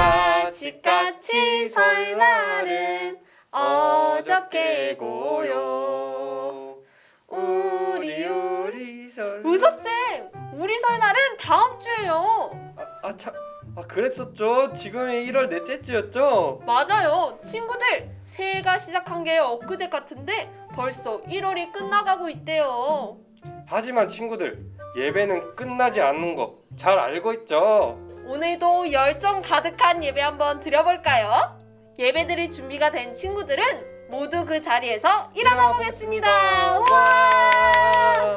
까치까치 설날은 어저께고요. 우리 설. 우섭쌤, 우리 설날은 다음 주예요. 참. 그랬었죠. 지금이 1월 넷째 주였죠. 맞아요. 친구들, 새해가 시작한 게 엊그제 같은데 벌써 1월이 끝나가고 있대요. 하지만 친구들, 예배는 끝나지 않는 거 잘 알고 있죠? 오늘도 열정 가득한 예배 한번 드려볼까요? 예배 드릴 준비가 된 친구들은 모두 그 자리에서 일어나 보겠습니다. 와!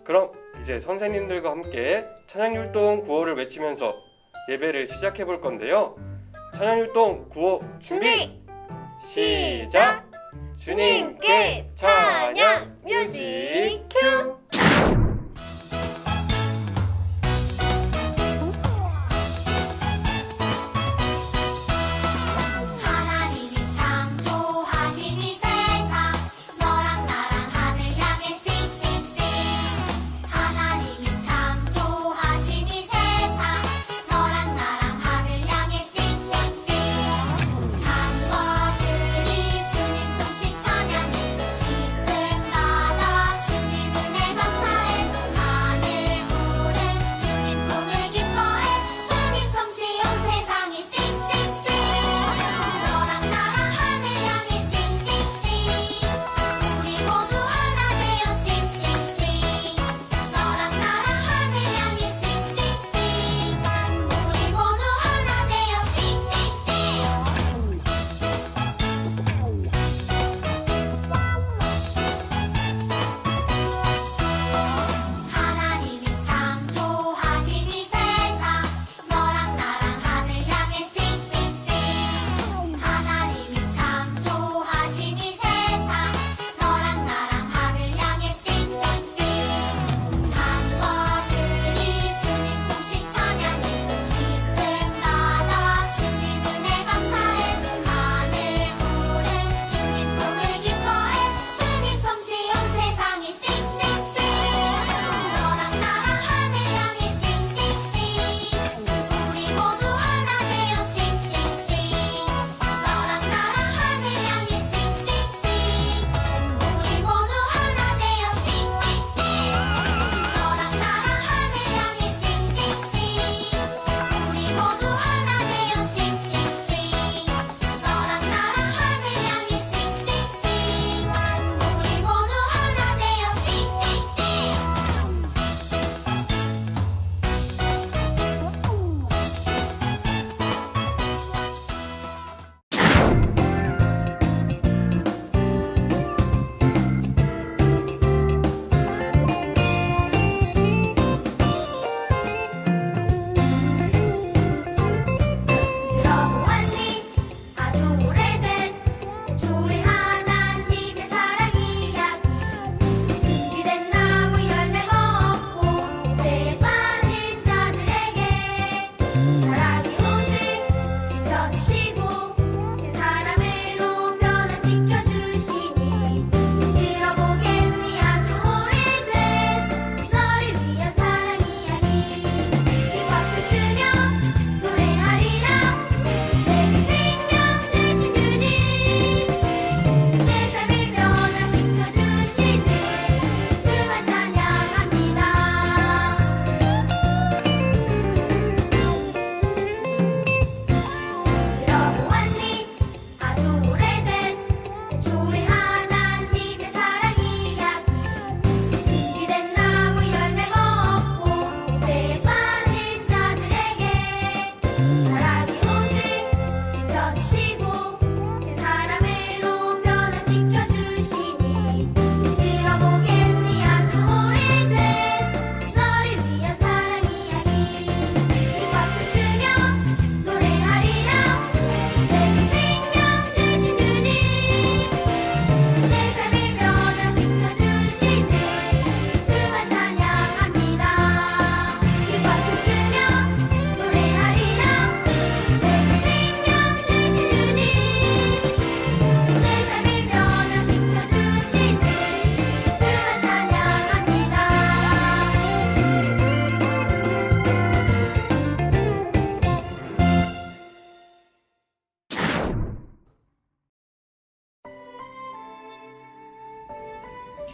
그럼 이제 선생님들과 함께 찬양율동 구호를 외치면서 예배를 시작해 볼 건데요. 찬양율동 구호 준비! 시작! 주님께 찬양 뮤직 큐! 하나님이 창조하신 이 세상 너랑 나랑 하늘 향해 싱싱싱 하나님이 창조하신 이 세상 너랑 나랑 하늘 향해 싱싱싱 산버들이 주님 솜씨 찬양해 깊은 바다 주님 은혜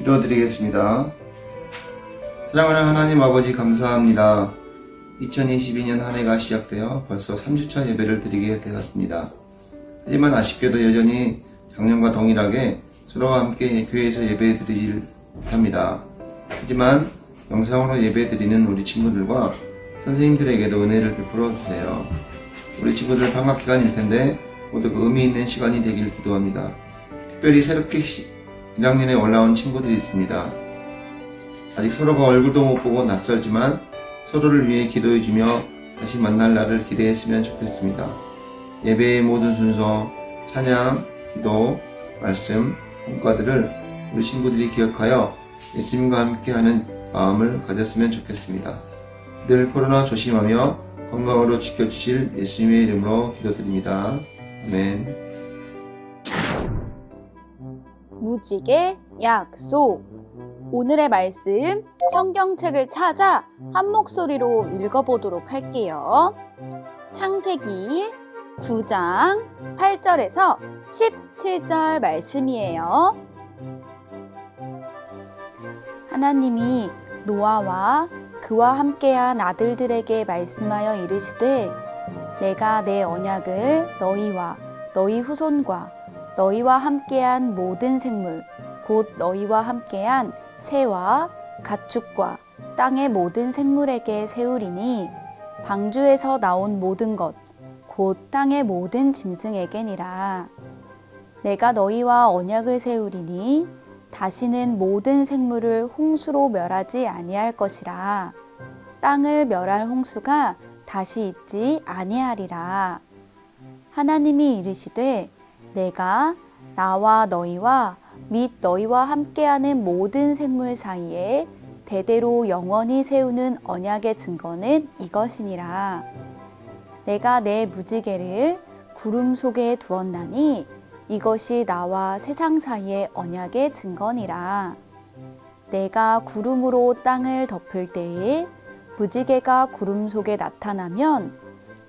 기도드리겠습니다. 사랑하는 하나님 아버지 감사합니다. 2022년 한 해가 시작되어 벌써 3주차 예배를 드리게 되었습니다. 하지만 아쉽게도 여전히 작년과 동일하게 서로와 함께 교회에서 예배 드리질 못합니다. 하지만 영상으로 예배 드리는 우리 친구들과 선생님들에게도 은혜를 베풀어 주세요. 우리 친구들 방학기간일 텐데 모두 의미 있는 시간이 되길 기도합니다. 특별히 새롭게 1학년에 올라온 친구들이 있습니다. 아직 서로가 얼굴도 못 보고 낯설지만 서로를 위해 기도해주며 다시 만날 날을 기대했으면 좋겠습니다. 예배의 모든 순서, 찬양, 기도, 말씀, 성과들을 우리 친구들이 기억하여 예수님과 함께하는 마음을 가졌으면 좋겠습니다. 늘 코로나 조심하며 건강으로 지켜주실 예수님의 이름으로 기도드립니다. 아멘. 무지개 약속. 오늘의 말씀 성경책을 찾아 한 목소리로 읽어보도록 할게요. 창세기 9장 8절에서 17절 말씀이에요. 하나님이 노아와 그와 함께한 아들들에게 말씀하여 이르시되 내가 내 언약을 너희와 너희 후손과 너희와 함께한 모든 생물 곧 너희와 함께한 새와 가축과 땅의 모든 생물에게 세우리니 방주에서 나온 모든 것 곧 땅의 모든 짐승에게니라. 내가 너희와 언약을 세우리니 다시는 모든 생물을 홍수로 멸하지 아니할 것이라. 땅을 멸할 홍수가 다시 있지 아니하리라. 하나님이 이르시되 내가 나와 너희와 및 너희와 함께하는 모든 생물 사이에 대대로 영원히 세우는 언약의 증거는 이것이니라. 내가 내 무지개를 구름 속에 두었나니 이것이 나와 세상 사이의 언약의 증거니라. 내가 구름으로 땅을 덮을 때에 무지개가 구름 속에 나타나면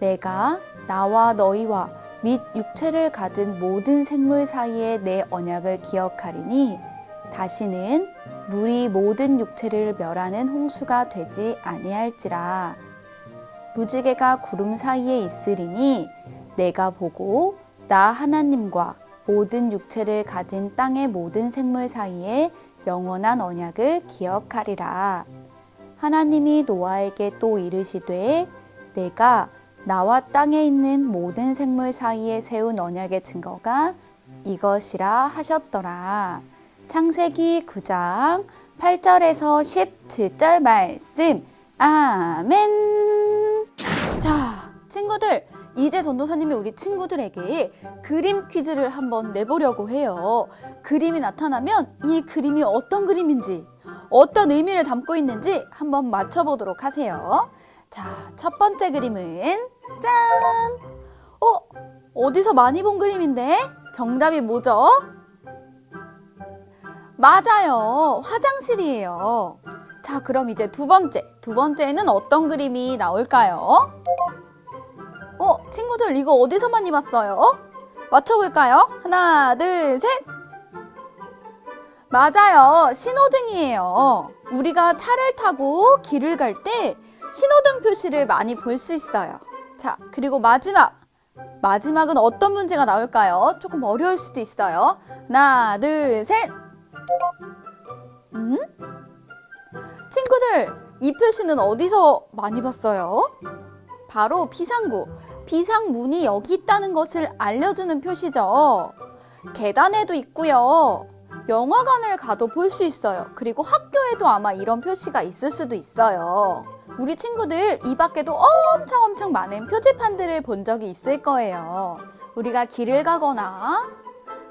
내가 나와 너희와 및 육체를 가진 모든 생물 사이에 내 언약을 기억하리니 다시는 물이 모든 육체를 멸하는 홍수가 되지 아니할지라. 무지개가 구름 사이에 있으리니 내가 보고 나 하나님과 모든 육체를 가진 땅의 모든 생물 사이에 영원한 언약을 기억하리라. 하나님이 노아에게 또 이르시되 내가 나와 땅에 있는 모든 생물 사이에 세운 언약의 증거가 이것이라 하셨더라. 창세기 9장 8절에서 17절 말씀. 아멘. 자, 친구들, 이제 전도사님이 우리 친구들에게 그림 퀴즈를 한번 내보려고 해요. 그림이 나타나면 이 그림이 어떤 그림인지, 어떤 의미를 담고 있는지 한번 맞춰보도록 하세요. 자, 첫 번째 그림은 짠! 어디서 많이 본 그림인데? 정답이 뭐죠? 맞아요. 화장실이에요. 자, 그럼 이제 두 번째는 어떤 그림이 나올까요? 친구들 이거 어디서 많이 봤어요? 맞춰볼까요? 하나, 둘, 셋! 맞아요. 신호등이에요. 우리가 차를 타고 길을 갈 때 신호등 표시를 많이 볼 수 있어요. 자, 그리고 마지막은 어떤 문제가 나올까요? 조금 어려울 수도 있어요. 하나, 둘, 셋! 친구들, 이 표시는 어디서 많이 봤어요? 바로 비상구, 비상문이 여기 있다는 것을 알려주는 표시죠. 계단에도 있고요. 영화관을 가도 볼 수 있어요. 그리고 학교에도 아마 이런 표시가 있을 수도 있어요. 우리 친구들 이 밖에도 엄청 많은 표지판들을 본 적이 있을 거예요. 우리가 길을 가거나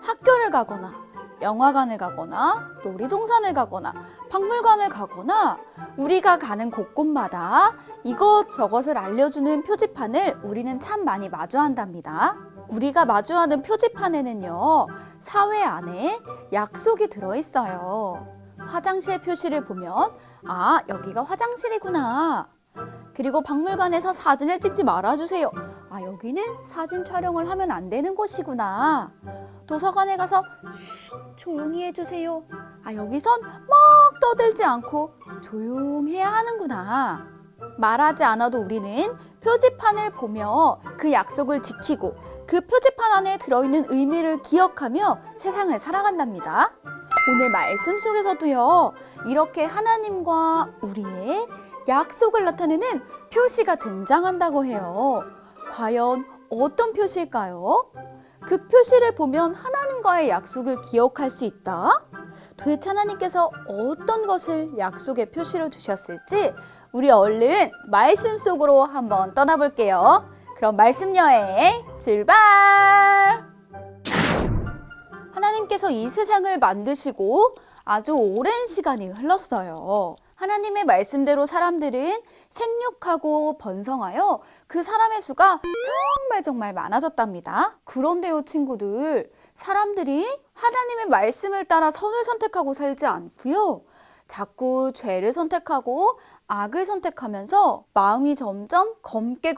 학교를 가거나 영화관을 가거나 놀이동산을 가거나 박물관을 가거나 우리가 가는 곳곳마다 이것저것을 알려주는 표지판을 우리는 참 많이 마주한답니다. 우리가 마주하는 표지판에는요, 사회 안에 약속이 들어있어요. 화장실 표시를 보면 아, 여기가 화장실이구나. 그리고 박물관에서 사진을 찍지 말아주세요. 아, 여기는 사진 촬영을 하면 안 되는 곳이구나. 도서관에 가서 조용히 해주세요. 여기선 막 떠들지 않고 조용해야 하는구나. 말하지 않아도 우리는 표지판을 보며 그 약속을 지키고 그 표지판 안에 들어있는 의미를 기억하며 세상을 살아간답니다. 오늘 말씀 속에서도요, 이렇게 하나님과 우리의 약속을 나타내는 표시가 등장한다고 해요. 과연 어떤 표시일까요? 그 표시를 보면 하나님과의 약속을 기억할 수 있다? 도대체 하나님께서 어떤 것을 약속의 표시로 주셨을지 우리 얼른 말씀 속으로 한번 떠나볼게요. 그럼 말씀 여행 출발! 하나님께서 이 세상을 만드시고 아주 오랜 시간이 흘렀어요. 하나님의 말씀대로 사람들은 생육하고 번성하여 그 사람의 수가 정말 많아졌답니다. 그런데요, 친구들, 사람들이 하나님의 말씀을 따라 선을 선택하고 살지 않고요, 자꾸 죄를 선택하고 악을 선택하면서 마음이 점점 검게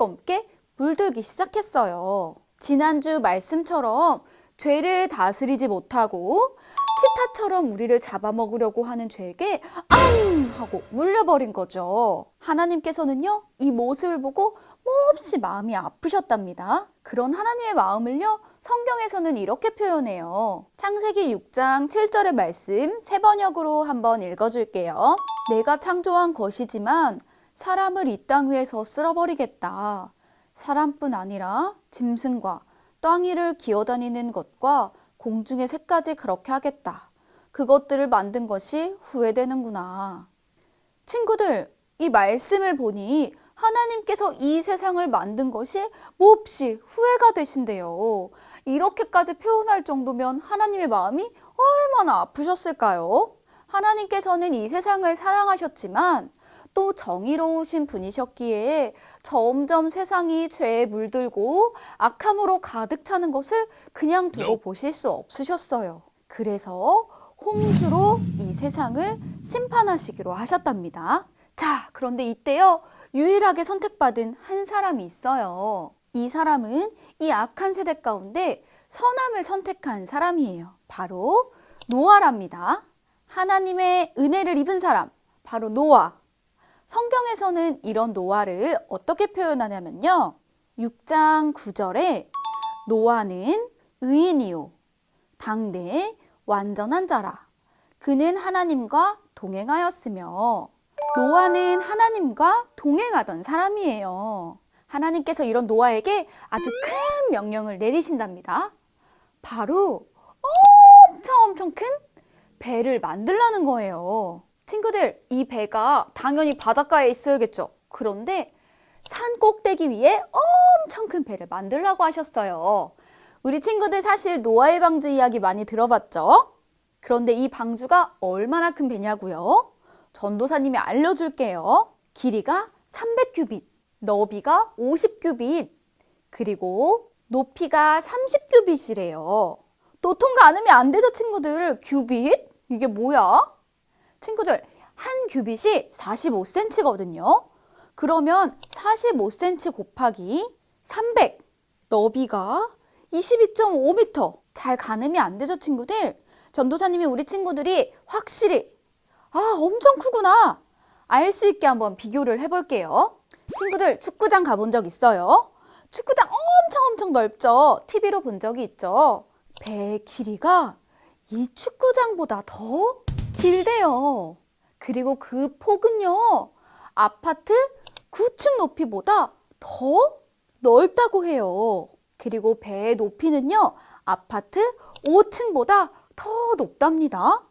물들기 시작했어요. 지난주 말씀처럼 죄를 다스리지 못하고 치타처럼 우리를 잡아먹으려고 하는 죄에게 앙! 하고 물려버린 거죠. 하나님께서는요, 이 모습을 보고 몹시 마음이 아프셨답니다. 그런 하나님의 마음을요, 성경에서는 이렇게 표현해요. 창세기 6장 7절의 말씀 세 번역으로 한번 읽어줄게요. 내가 창조한 것이지만 사람을 이 땅 위에서 쓸어버리겠다. 사람뿐 아니라 짐승과 땅 위를 기어다니는 것과 공중의 새까지 그렇게 하겠다. 그것들을 만든 것이 후회되는구나. 친구들, 이 말씀을 보니 하나님께서 이 세상을 만든 것이 몹시 후회가 되신대요. 이렇게까지 표현할 정도면 하나님의 마음이 얼마나 아프셨을까요? 하나님께서는 이 세상을 사랑하셨지만 또 정의로우신 분이셨기에 점점 세상이 죄에 물들고 악함으로 가득 차는 것을 그냥 두고 보실 수 없으셨어요. 그래서 홍수로 이 세상을 심판하시기로 하셨답니다. 자, 그런데 이때요, 유일하게 선택받은 한 사람이 있어요. 이 사람은 이 악한 세대 가운데 선함을 선택한 사람이에요. 바로 노아랍니다. 하나님의 은혜를 입은 사람, 바로 노아. 성경에서는 이런 노아를 어떻게 표현하냐면요, 6장 9절에 노아는 의인이요 당대의 완전한 자라. 그는 하나님과 동행하였으며. 노아는 하나님과 동행하던 사람이에요. 하나님께서 이런 노아에게 아주 큰 명령을 내리신답니다. 바로 엄청 큰 배를 만들라는 거예요. 친구들, 이 배가 당연히 바닷가에 있어야겠죠. 그런데 산 꼭대기 위에 엄청 큰 배를 만들라고 하셨어요. 우리 친구들 사실 노아의 방주 이야기 많이 들어봤죠? 그런데 이 방주가 얼마나 큰 배냐고요? 전도사님이 알려줄게요. 길이가 300규빗, 너비가 50규빗, 그리고 높이가 30규빗이래요. 또 통과 안 하면 안 되죠, 친구들. 규빗? 이게 뭐야? 친구들, 한 규빗이 45cm거든요. 그러면 45cm 곱하기 300, 너비가 22.5m. 잘 가늠이 안 되죠, 친구들? 전도사님이 우리 친구들이 확실히 엄청 크구나 알 수 있게 한번 비교를 해볼게요. 친구들, 축구장 가본 적 있어요? 축구장 엄청 넓죠? TV로 본 적이 있죠? 배의 길이가 이 축구장보다 더 길대요. 그리고 그 폭은요, 아파트 9층 높이보다 더 넓다고 해요. 그리고 배의 높이는요, 아파트 5층보다 더 높답니다.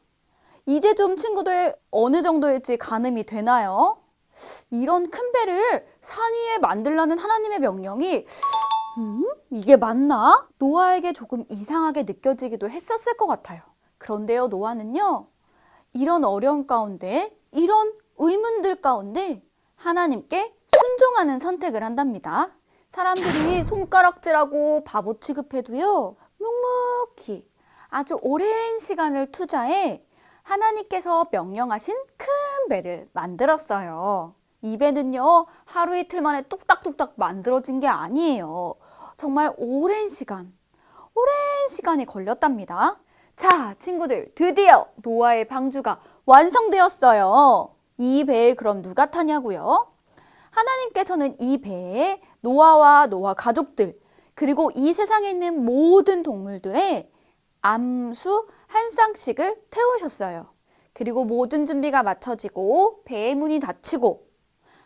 이제 좀 친구들 어느 정도일지 가늠이 되나요? 이런 큰 배를 산 위에 만들라는 하나님의 명령이 이게 맞나? 노아에게 조금 이상하게 느껴지기도 했었을 것 같아요. 그런데요, 노아는요, 이런 어려움 가운데, 이런 의문들 가운데 하나님께 순종하는 선택을 한답니다. 사람들이 손가락질하고 바보 취급해도요, 묵묵히 아주 오랜 시간을 투자해 하나님께서 명령하신 큰 배를 만들었어요. 이 배는요, 하루 이틀 만에 뚝딱뚝딱 만들어진 게 아니에요. 정말 오랜 시간이 걸렸답니다. 자, 친구들, 드디어 노아의 방주가 완성되었어요. 이 배에 그럼 누가 타냐고요? 하나님께서는 이 배에 노아와 노아 가족들, 그리고 이 세상에 있는 모든 동물들의 암수 한 쌍씩을 태우셨어요. 그리고 모든 준비가 마쳐지고 배의 문이 닫히고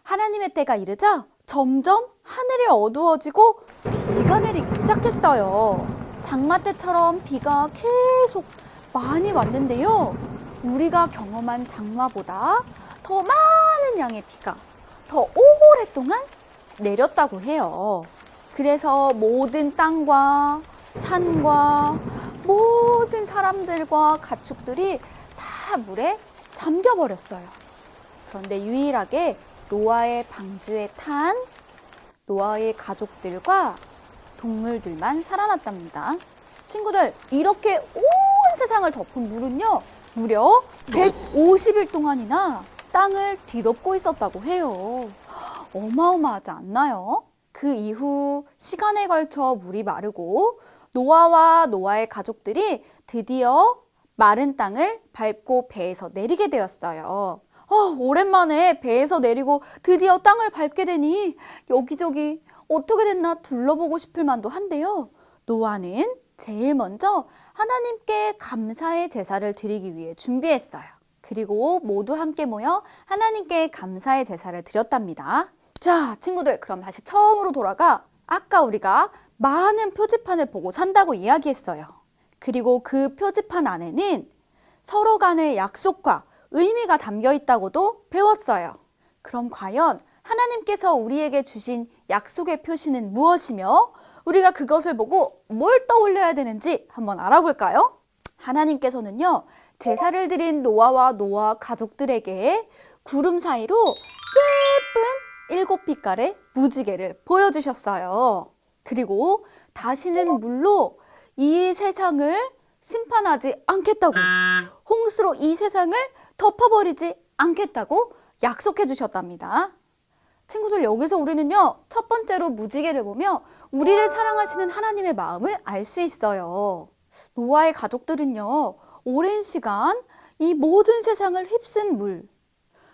하나님의 때가 이르자 점점 하늘이 어두워지고 비가 내리기 시작했어요. 장마 때처럼 비가 계속 많이 왔는데요. 우리가 경험한 장마보다 더 많은 양의 비가 더 오랫동안 내렸다고 해요. 그래서 모든 땅과 산과 모든 사람들과 가축들이 다 물에 잠겨버렸어요. 그런데 유일하게 노아의 방주에 탄 노아의 가족들과 동물들만 살아났답니다. 친구들, 이렇게 온 세상을 덮은 물은요, 무려 150일 동안이나 땅을 뒤덮고 있었다고 해요. 어마어마하지 않나요? 그 이후 시간에 걸쳐 물이 마르고 노아와 노아의 가족들이 드디어 마른 땅을 밟고 배에서 내리게 되었어요. 오랜만에 배에서 내리고 드디어 땅을 밟게 되니 여기저기 어떻게 됐나 둘러보고 싶을 만도 한데요. 노아는 제일 먼저 하나님께 감사의 제사를 드리기 위해 준비했어요. 그리고 모두 함께 모여 하나님께 감사의 제사를 드렸답니다. 자, 친구들, 그럼 다시 처음으로 돌아가 아까 우리가 많은 표지판을 보고 산다고 이야기했어요. 그리고 그 표지판 안에는 서로 간의 약속과 의미가 담겨 있다고도 배웠어요. 그럼 과연 하나님께서 우리에게 주신 약속의 표시는 무엇이며 우리가 그것을 보고 뭘 떠올려야 되는지 한번 알아볼까요? 하나님께서는요, 제사를 드린 노아와 노아 가족들에게 구름 사이로 예쁜 7빛깔의 무지개를 보여주셨어요. 그리고 다시는 물로 이 세상을 심판하지 않겠다고, 홍수로 이 세상을 덮어버리지 않겠다고 약속해 주셨답니다. 친구들, 여기서 우리는요, 첫 번째로 무지개를 보며 우리를 사랑하시는 하나님의 마음을 알 수 있어요. 노아의 가족들은요, 오랜 시간 이 모든 세상을 휩쓴 물,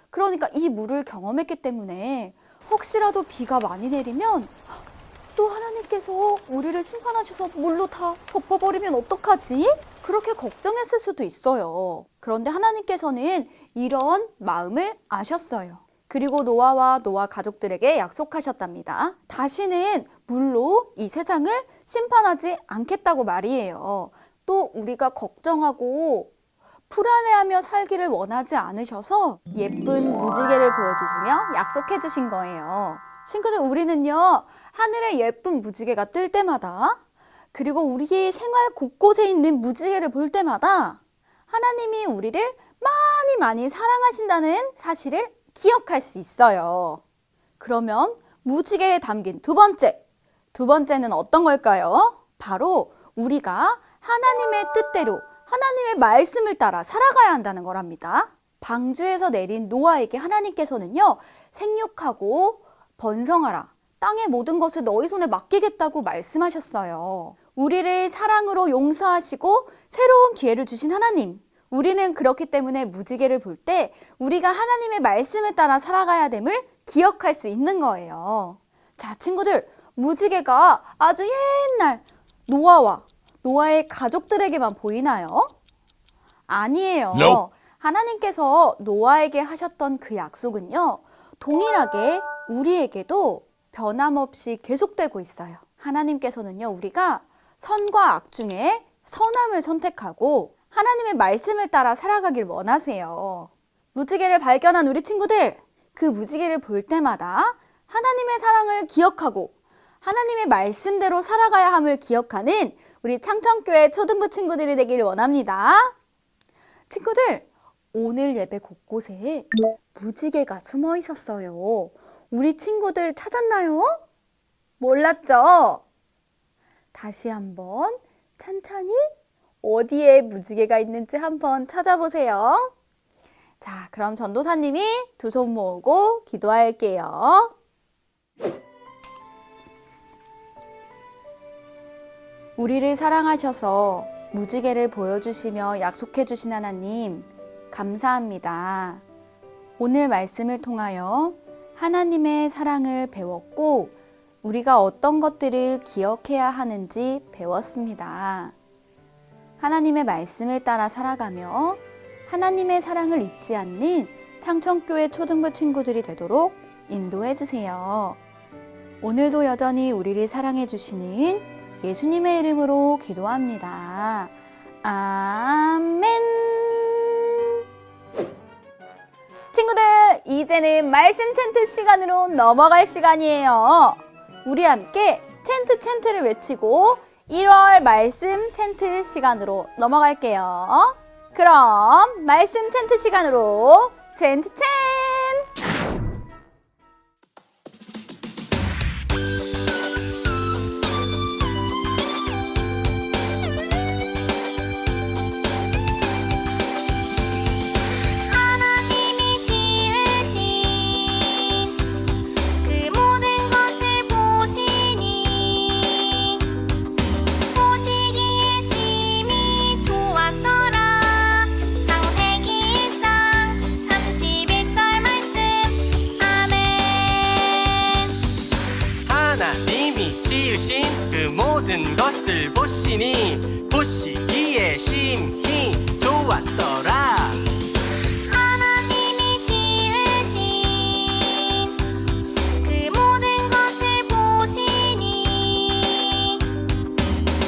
그러니까 이 물을 경험했기 때문에 혹시라도 비가 많이 내리면 또 하나님께서 우리를 심판하셔서 물로 다 덮어버리면 어떡하지? 그렇게 걱정했을 수도 있어요. 그런데 하나님께서는 이런 마음을 아셨어요. 그리고 노아와 노아 가족들에게 약속하셨답니다. 다시는 물로 이 세상을 심판하지 않겠다고 말이에요. 또 우리가 걱정하고 불안해하며 살기를 원하지 않으셔서 예쁜 무지개를 보여주시며 약속해 주신 거예요. 친구들, 우리는요, 하늘에 예쁜 무지개가 뜰 때마다, 그리고 우리의 생활 곳곳에 있는 무지개를 볼 때마다 하나님이 우리를 많이 사랑하신다는 사실을 기억할 수 있어요. 그러면 무지개에 담긴 두 번째는 어떤 걸까요? 바로 우리가 하나님의 뜻대로 하나님의 말씀을 따라 살아가야 한다는 거랍니다. 방주에서 내린 노아에게 하나님께서는요, 생육하고 번성하라, 땅의 모든 것을 너희 손에 맡기겠다고 말씀하셨어요. 우리를 사랑으로 용서하시고 새로운 기회를 주신 하나님, 우리는 그렇기 때문에 무지개를 볼 때 우리가 하나님의 말씀에 따라 살아가야 됨을 기억할 수 있는 거예요. 자, 친구들, 무지개가 아주 옛날 노아와 노아의 가족들에게만 보이나요? 아니에요. Nope. 하나님께서 노아에게 하셨던 그 약속은요, 동일하게 우리에게도 변함없이 계속되고 있어요. 하나님께서는요, 우리가 선과 악 중에 선함을 선택하고 하나님의 말씀을 따라 살아가길 원하세요. 무지개를 발견한 우리 친구들, 그 무지개를 볼 때마다 하나님의 사랑을 기억하고 하나님의 말씀대로 살아가야 함을 기억하는 우리 창천교회 초등부 친구들이 되길 원합니다. 친구들, 오늘 예배 곳곳에 무지개가 숨어 있었어요. 우리 친구들 찾았나요? 몰랐죠? 다시 한번 찬찬히 어디에 무지개가 있는지 한번 찾아보세요. 자, 그럼 전도사님이 두 손 모으고 기도할게요. 우리를 사랑하셔서 무지개를 보여주시며 약속해주신 하나님, 감사합니다. 오늘 말씀을 통하여 하나님의 사랑을 배웠고, 우리가 어떤 것들을 기억해야 하는지 배웠습니다. 하나님의 말씀을 따라 살아가며 하나님의 사랑을 잊지 않는 창천교회 초등부 친구들이 되도록 인도해 주세요. 오늘도 여전히 우리를 사랑해 주시는 예수님의 이름으로 기도합니다. 아멘. 친구들, 이제는 말씀 챈트 시간으로 넘어갈 시간이에요. 우리 함께 챈트를 외치고 1월 말씀 챈트 시간으로 넘어갈게요. 그럼 말씀 챈트 시간으로 챈트. 하나님이 지으신 그 모든 것을 보시니 보시기에 심히 좋았더라. 창세기 1장 31절 말씀. 아멘. 하나님이 지으신 그 모든 것을 보시니 보시기에 심히 좋았더라. 하나님이 지으신 그 모든 것을 보시니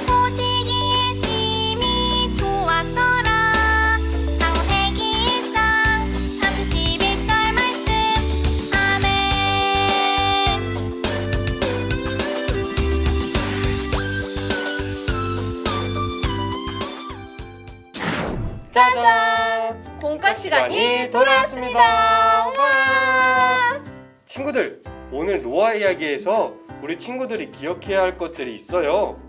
보시기에 심히 좋았더라. 창세기 1장 31절 말씀. 아멘. 짜잔! 공과 시간이 돌아왔습니다. 와! 친구들, 오늘 노아 이야기에서 우리 친구들이 기억해야 할 것들이 있어요.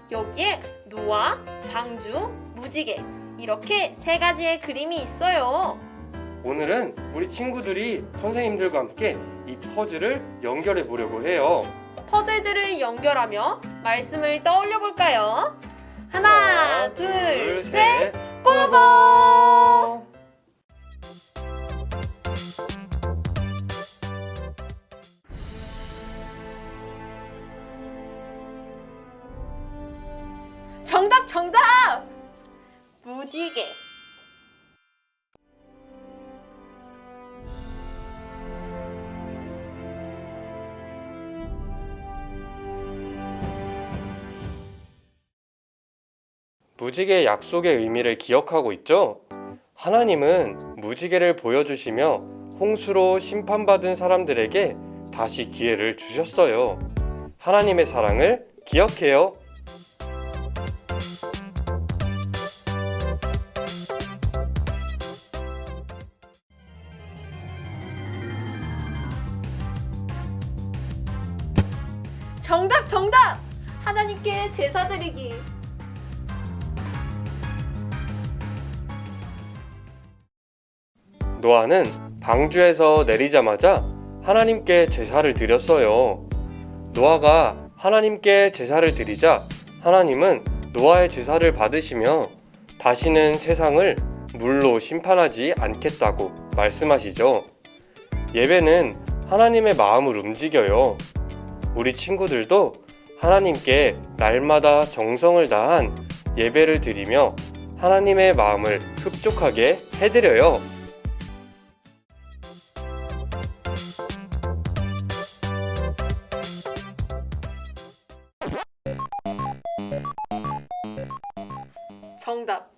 여기에 노아, 방주, 무지개 이렇게 세 가지의 그림이 있어요. 오늘은 우리 친구들이 선생님들과 함께 이 퍼즐을 연결해 보려고 해요. 퍼즐들을 연결하며 말씀을 떠올려 볼까요? 하나, 둘, 셋, 고고! 정답! 무지개. 무지개의 약속의 의미를 기억하고 있죠? 하나님은 무지개를 보여주시며 홍수로 심판받은 사람들에게 다시 기회를 주셨어요. 하나님의 사랑을 기억해요. 정답! 하나님께 제사 드리기. 노아는 방주에서 내리자마자 하나님께 제사를 드렸어요. 노아가 하나님께 제사를 드리자 하나님은 노아의 제사를 받으시며 다시는 세상을 물로 심판하지 않겠다고 말씀하시죠. 예배는 하나님의 마음을 움직여요. 우리 친구들도 하나님께 날마다 정성을 다한 예배를 드리며 하나님의 마음을 흡족하게 해드려요. 정답.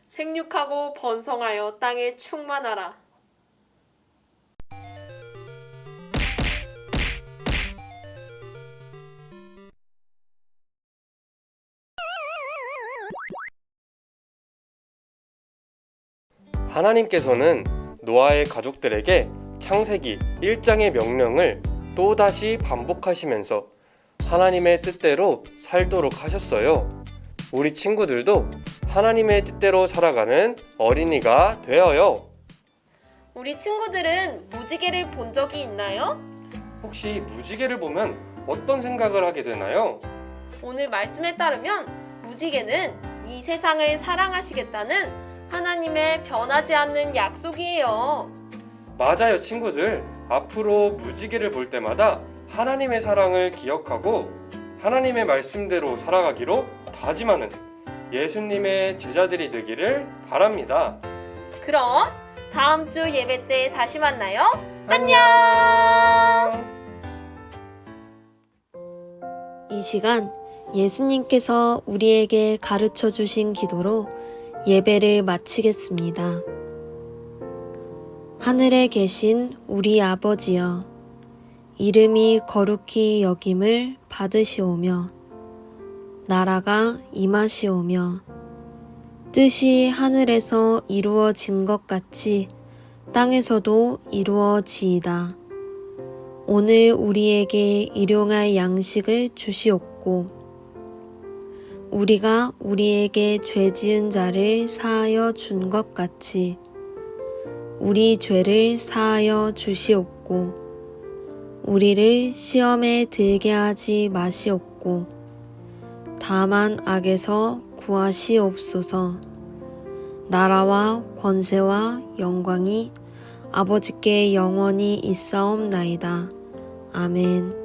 생육하고 번성하여 땅에 충만하라. 하나님께서는 노아의 가족들에게 창세기 1장의 명령을 또다시 반복하시면서 하나님의 뜻대로 살도록 하셨어요. 우리 친구들도 하나님의 뜻대로 살아가는 어린이가 되어요. 우리 친구들은 무지개를 본 적이 있나요? 혹시 무지개를 보면 어떤 생각을 하게 되나요? 오늘 말씀에 따르면 무지개는 이 세상을 사랑하시겠다는 하나님의 변하지 않는 약속이에요. 맞아요, 친구들. 앞으로 무지개를 볼 때마다 하나님의 사랑을 기억하고 하나님의 말씀대로 살아가기로 다짐하는 예수님의 제자들이 되기를 바랍니다. 그럼 다음 주 예배 때 다시 만나요. 안녕! 이 시간 예수님께서 우리에게 가르쳐 주신 기도로 예배를 마치겠습니다. 하늘에 계신 우리 아버지여, 이름이 거룩히 여김을 받으시오며, 나라가 임하시오며, 뜻이 하늘에서 이루어진 것 같이 땅에서도 이루어지이다. 오늘 우리에게 일용할 양식을 주시옵고, 우리가 우리에게 죄 지은 자를 사하여 준 것 같이 우리 죄를 사하여 주시옵고, 우리를 시험에 들게 하지 마시옵고, 다만 악에서 구하시옵소서. 나라와 권세와 영광이 아버지께 영원히 있사옵나이다. 아멘.